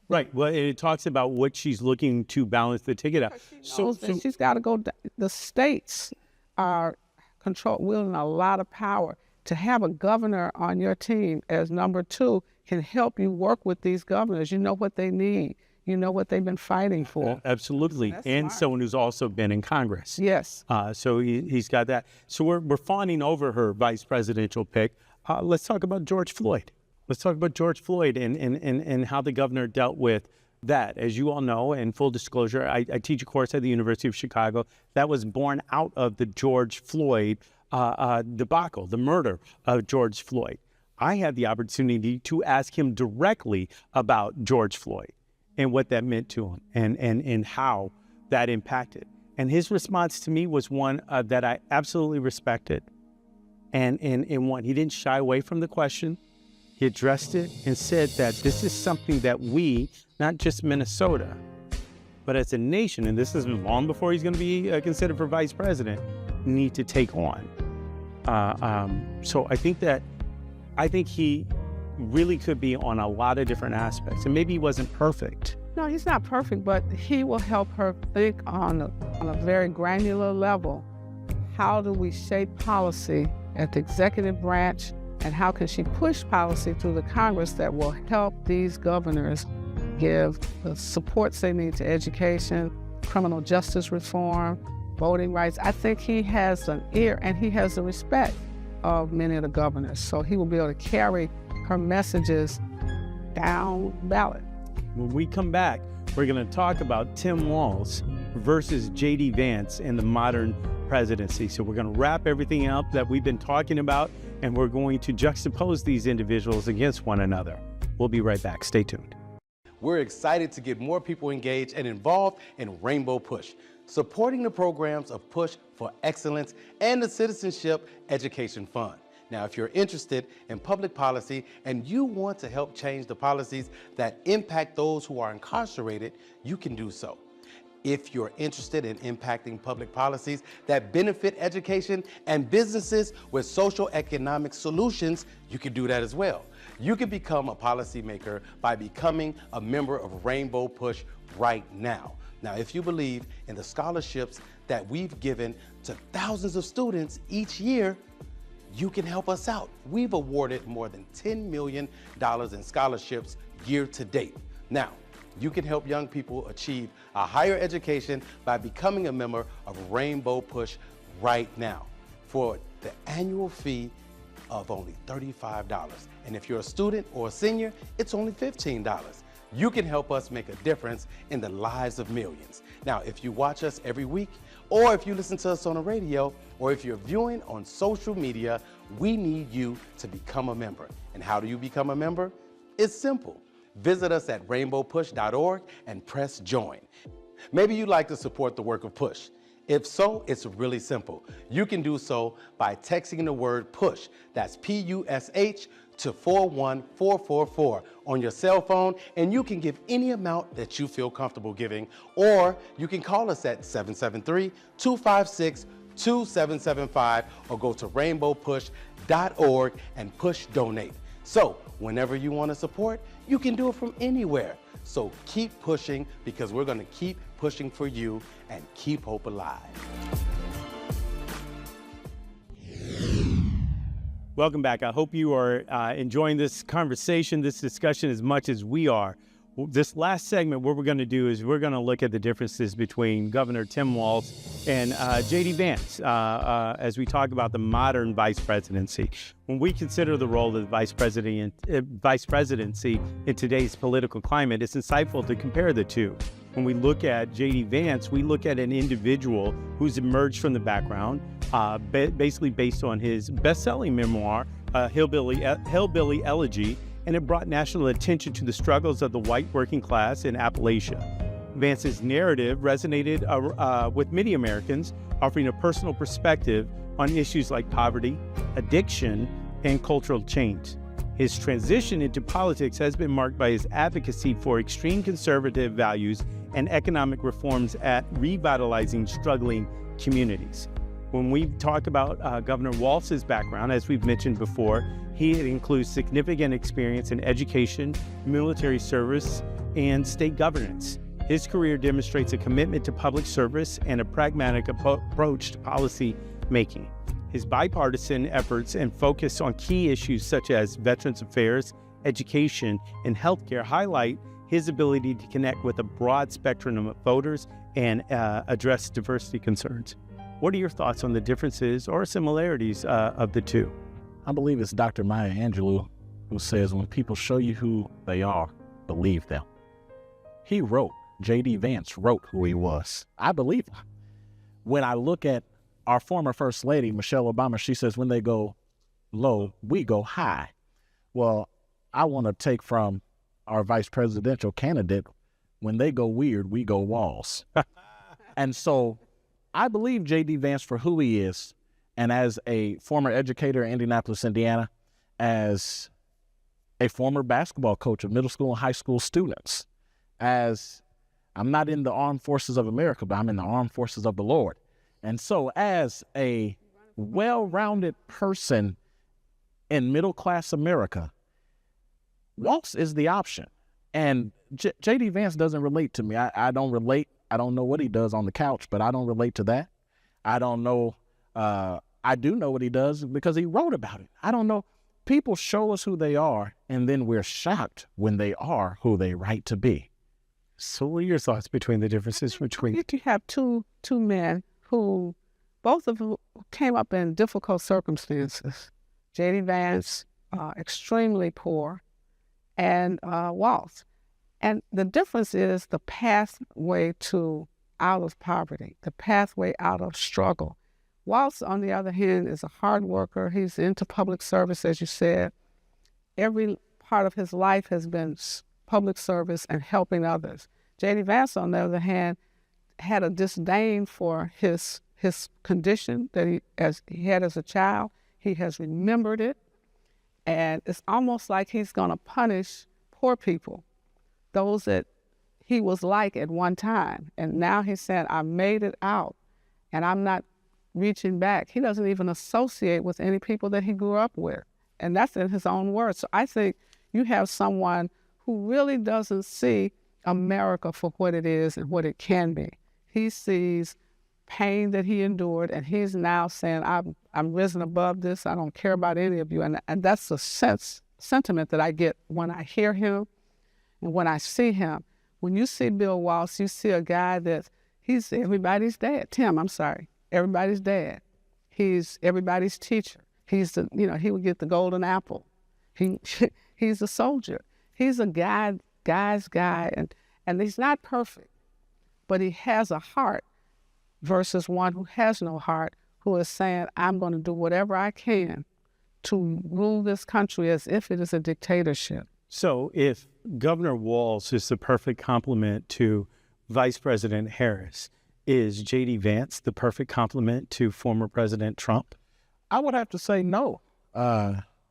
Right. Well, it talks about what she's looking to balance the ticket out. So she's got to go. The states are wielding a lot of power. To have a governor on your team as number two can help you work with these governors. You know what they need. You know what they've been fighting for. Absolutely. And someone who's also been in Congress. Yes. So he's got that. So we're fawning over her vice presidential pick. Let's talk about George Floyd. Let's talk about George Floyd and how the governor dealt with that. As you all know, and full disclosure, I teach a course at the University of Chicago that was born out of the George Floyd debacle, the murder of George Floyd. I had the opportunity to ask him directly about George Floyd and what that meant to him and how that impacted. And his response to me was one that I absolutely respected. And one, he didn't shy away from the question. He addressed it and said that this is something that we, not just Minnesota, but as a nation, and this is long before he's going to be considered for vice president, need to take on. So I think he really could be on a lot of different aspects, and maybe he wasn't perfect. No, he's not perfect, but he will help her think on a very granular level. How do we shape policy at the executive branch? And how can she push policy through the Congress that will help these governors give the supports they need to education, criminal justice reform, voting rights? I think he has an ear and he has the respect of many of the governors. So he will be able to carry her messages down ballot. When we come back, we're going to talk about Tim Walz versus J.D. Vance in the modern presidency. So we're going to wrap everything up that we've been talking about, and we're going to juxtapose these individuals against one another. We'll be right back. Stay tuned. We're excited to get more people engaged and involved in Rainbow Push, supporting the programs of Push for Excellence and the Citizenship Education Fund. Now, if you're interested in public policy and you want to help change the policies that impact those who are incarcerated, you can do so. If you're interested in impacting public policies that benefit education and businesses with social economic solutions, you can do that as well. You can become a policymaker by becoming a member of Rainbow Push right now. Now, if you believe in the scholarships that we've given to thousands of students each year, you can help us out. We've awarded more than $10 million in scholarships year to date. Now, you can help young people achieve a higher education by becoming a member of Rainbow Push right now for the annual fee of only $35. And if you're a student or a senior, it's only $15. You can help us make a difference in the lives of millions. Now, if you watch us every week, or if you listen to us on the radio, or if you're viewing on social media, we need you to become a member. And how do you become a member? It's simple. Visit us at rainbowpush.org and press join. Maybe you'd like to support the work of Push. If so, it's really simple. You can do so by texting the word PUSH, that's P-U-S-H, to 41444 on your cell phone, and you can give any amount that you feel comfortable giving, or you can call us at 773-256-2775 or go to rainbowpush.org and push donate. So whenever you want to support, you can do it from anywhere. So keep pushing, because we're going to keep pushing for you and keep hope alive. Welcome back. I hope you are enjoying this conversation, this discussion as much as we are. This last segment, what we're going to do is we're going to look at the differences between Governor Tim Walz and J.D. Vance as we talk about the modern vice presidency. When we consider the role of the vice presidency in today's political climate, it's insightful to compare the two. When we look at J.D. Vance, we look at an individual who's emerged from the background, basically based on his best-selling memoir, Hillbilly Elegy, and it brought national attention to the struggles of the white working class in Appalachia. Vance's narrative resonated with many Americans, offering a personal perspective on issues like poverty, addiction, and cultural change. His transition into politics has been marked by his advocacy for extreme conservative values and economic reforms at revitalizing struggling communities. When we talk about Governor Walz's background, as we've mentioned before, he includes significant experience in education, military service, and state governance. His career demonstrates a commitment to public service and a pragmatic approach to policy making. His bipartisan efforts and focus on key issues such as Veterans Affairs, education, and healthcare highlight his ability to connect with a broad spectrum of voters and address diversity concerns. What are your thoughts on the differences or similarities of the two? I believe it's Dr. Maya Angelou who says, when people show you who they are, believe them. He wrote, J.D. Vance wrote who he was. I believe him. When I look at our former First Lady, Michelle Obama, she says, when they go low, we go high. Well, I want to take from our vice presidential candidate, when they go weird, we go Walz. And so I believe J.D. Vance for who he is, and as a former educator in Indianapolis, Indiana, as a former basketball coach of middle school and high school students, as I'm not in the armed forces of America, but I'm in the armed forces of the Lord. And so as a well-rounded person in middle-class America, Walz is the option. And J.D. Vance doesn't relate to me. I don't relate. I don't know what he does on the couch, but I don't relate to that. I don't know. I do know what he does because he wrote about it. I don't know. People show us who they are, and then we're shocked when they are who they write to be. So what are your thoughts between the differences between? You have two men who, both of them came up in difficult circumstances. J.D. Vance, extremely poor, and Walz. And the difference is the pathway out of poverty, the pathway out of struggle. Walz, on the other hand, is a hard worker. He's into public service, as you said. Every part of his life has been public service and helping others. J.D. Vance, on the other hand, had a disdain for his condition that he had as a child. He has remembered it, and it's almost like he's going to punish poor people, those that he was like at one time. And now he's saying, I made it out, and I'm not reaching back. He doesn't even associate with any people that he grew up with, and that's in his own words. So I think you have someone who really doesn't see America for what it is and what it can be. He sees pain that he endured, and he's now saying, I'm risen above this. I don't care about any of you. And that's the sentiment that I get when I hear him and when I see him. When you see Bill Walz, you see a guy he's everybody's dad. Tim, I'm sorry, everybody's dad. He's everybody's teacher. He's he would get the golden apple. He's a soldier. He's a guy's guy, and he's not perfect, but he has a heart versus one who has no heart, who is saying, I'm going to do whatever I can to rule this country as if it is a dictatorship. So if Governor Walz is the perfect complement to Vice President Harris, is J.D. Vance the perfect complement to former President Trump? I would have to say no.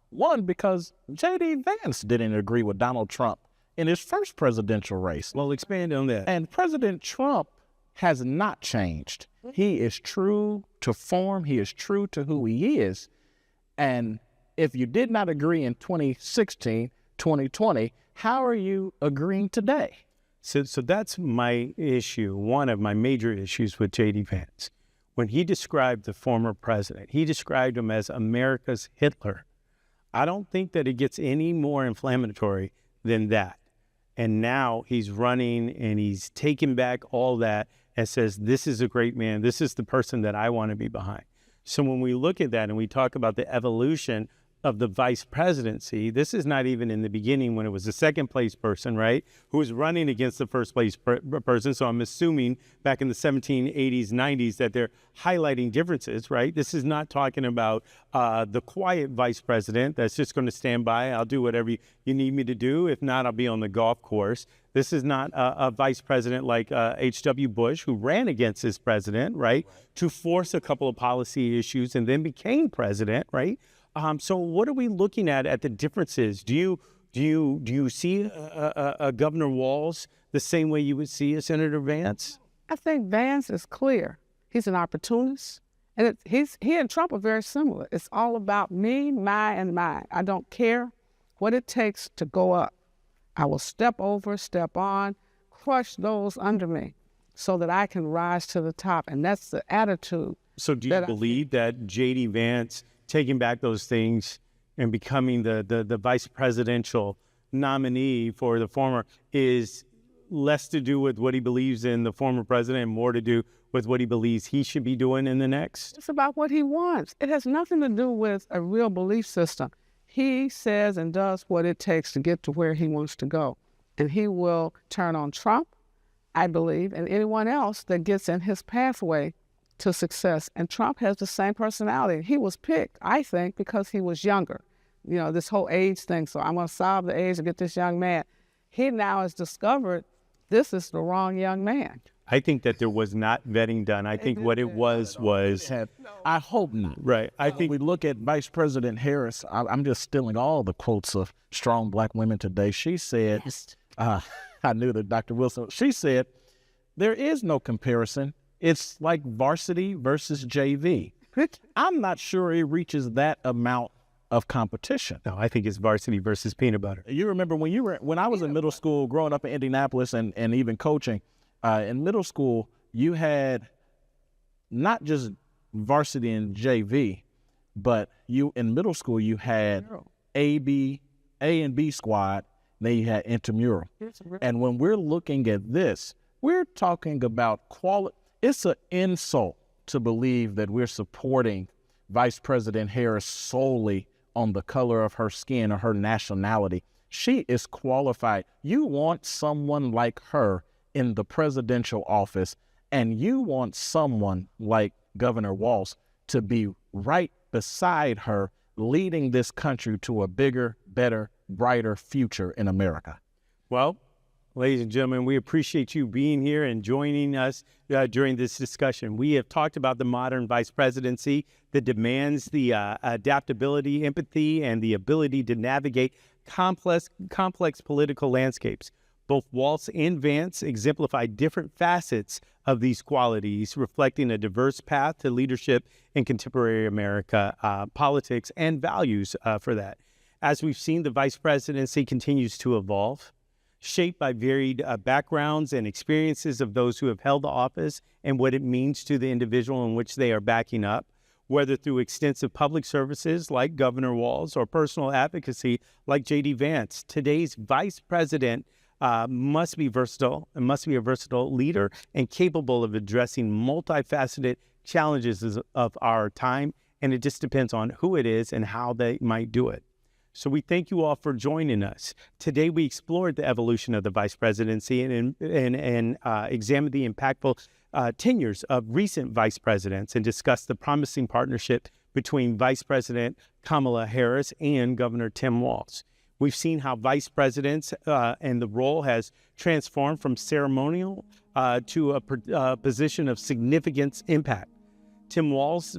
One, because J.D. Vance didn't agree with Donald Trump in his first presidential race. Well, expand on that. And President Trump has not changed. He is true to form. He is true to who he is. And if you did not agree in 2016, 2020, how are you agreeing today? So that's my issue, one of my major issues with J.D. Vance. When he described the former president, he described him as America's Hitler. I don't think that it gets any more inflammatory than that. And now he's running and he's taking back all that and says, this is a great man. This is the person that I want to be behind. So when we look at that and we talk about the evolution of the vice presidency, this is not even in the beginning when it was the second place person, right, who was running against the first place person. So I'm assuming back in the 1780s, 90s that they're highlighting differences, right? This is not talking about the quiet vice president that's just going to stand by. I'll do whatever you need me to do. If not, I'll be on the golf course. This is not a vice president like H.W. Bush, who ran against his president, right, to force a couple of policy issues and then became president, right? So what are we looking at the differences? Do you see a Governor Walz the same way you would see a Senator Vance? I think Vance is clear. He's an opportunist. And he and Trump are very similar. It's all about me, my, and mine. I don't care what it takes to go up. I will step over, step on, crush those under me so that I can rise to the top. And that's the attitude. So do you believe that J.D. Vance taking back those things and becoming the vice presidential nominee for the former is less to do with what he believes in the former president and more to do with what he believes he should be doing in the next? It's about what he wants. It has nothing to do with a real belief system. He says and does what it takes to get to where he wants to go. And he will turn on Trump, I believe, and anyone else that gets in his pathway to success. And Trump has the same personality. He was picked, I think, because he was younger. You know, this whole age thing. So I'm going to solve the age and get this young man. He now has discovered this is the wrong young man. I think that there was not vetting done. I think what it was. I hope not. Right. I think we look at Vice President Harris. I'm just stealing all the quotes of strong black women today. She said, I knew that Dr. Wilson, she said, there is no comparison. It's like varsity versus JV. I'm not sure it reaches that amount of competition. No, I think it's varsity versus peanut butter. You remember when I was in middle school, growing up in Indianapolis and even coaching, in middle school, you had not just varsity and JV, but in middle school, you had A and B squad, then you had intramural. And when we're looking at this, we're talking about quality. It's an insult to believe that we're supporting Vice President Harris solely on the color of her skin or her nationality. She is qualified. You want someone like her in the presidential office, and you want someone like Governor Walz to be right beside her, leading this country to a bigger, better, brighter future in America. Well, ladies and gentlemen, we appreciate you being here and joining us during this discussion. We have talked about the modern vice presidency, the demands, the adaptability, empathy, and the ability to navigate complex political landscapes. Both Walz and Vance exemplify different facets of these qualities, reflecting a diverse path to leadership in contemporary America, politics, and values for that. As we've seen, the vice presidency continues to evolve, shaped by varied backgrounds and experiences of those who have held the office and what it means to the individual in which they are backing up, whether through extensive public services like Governor Walz or personal advocacy like J.D. Vance. Today's vice president must be versatile and must be a versatile leader and capable of addressing multifaceted challenges of our time, and it just depends on who it is and how they might do it. So we thank you all for joining us. Today we explored the evolution of the vice presidency and examined the impactful tenures of recent vice presidents and discussed the promising partnership between Vice President Kamala Harris and Governor Tim Walz. We've seen how vice presidents and the role has transformed from ceremonial to a position of significant impact. Tim Walz's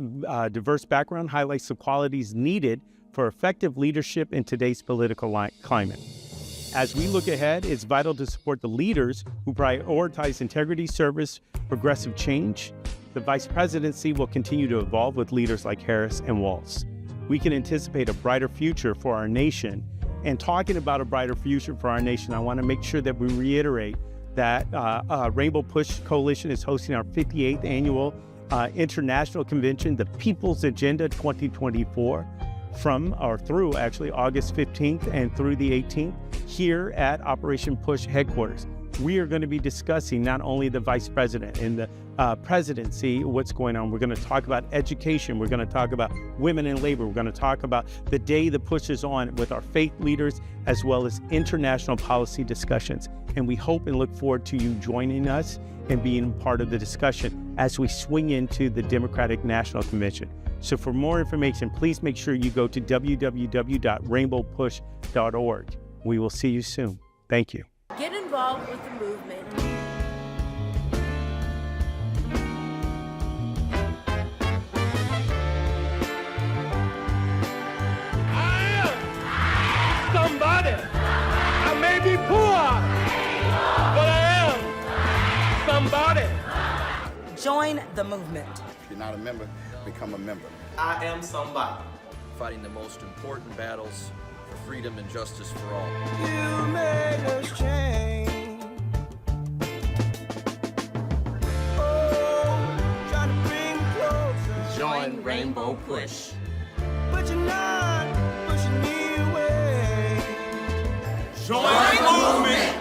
diverse background highlights the qualities needed for effective leadership in today's political climate. As we look ahead, it's vital to support the leaders who prioritize integrity, service, progressive change. The vice presidency will continue to evolve with leaders like Harris and Walz. We can anticipate a brighter future for our nation. And talking about a brighter future for our nation, I want to make sure that we reiterate that Rainbow Push Coalition is hosting our 58th annual international convention, the People's Agenda 2024, through August 15th and through the 18th here at Operation Push headquarters. We are going to be discussing not only the vice president and the presidency, what's going on. We're going to talk about education. We're going to talk about women in labor. We're going to talk about the day the push is on with our faith leaders, as well as international policy discussions. And we hope and look forward to you joining us and being part of the discussion as we swing into the Democratic National Convention. So for more information, please make sure you go to www.rainbowpush.org. We will see you soon. Thank you. Get involved with the movement. I am somebody. I may be poor, but I am somebody. Join the movement. If you're not a member, become a member. I am somebody. Fighting the most important battles for freedom and justice for all. You made us change. Oh, trying to bring closer. Join Rainbow Push. But you're not pushing me away. Join the movement.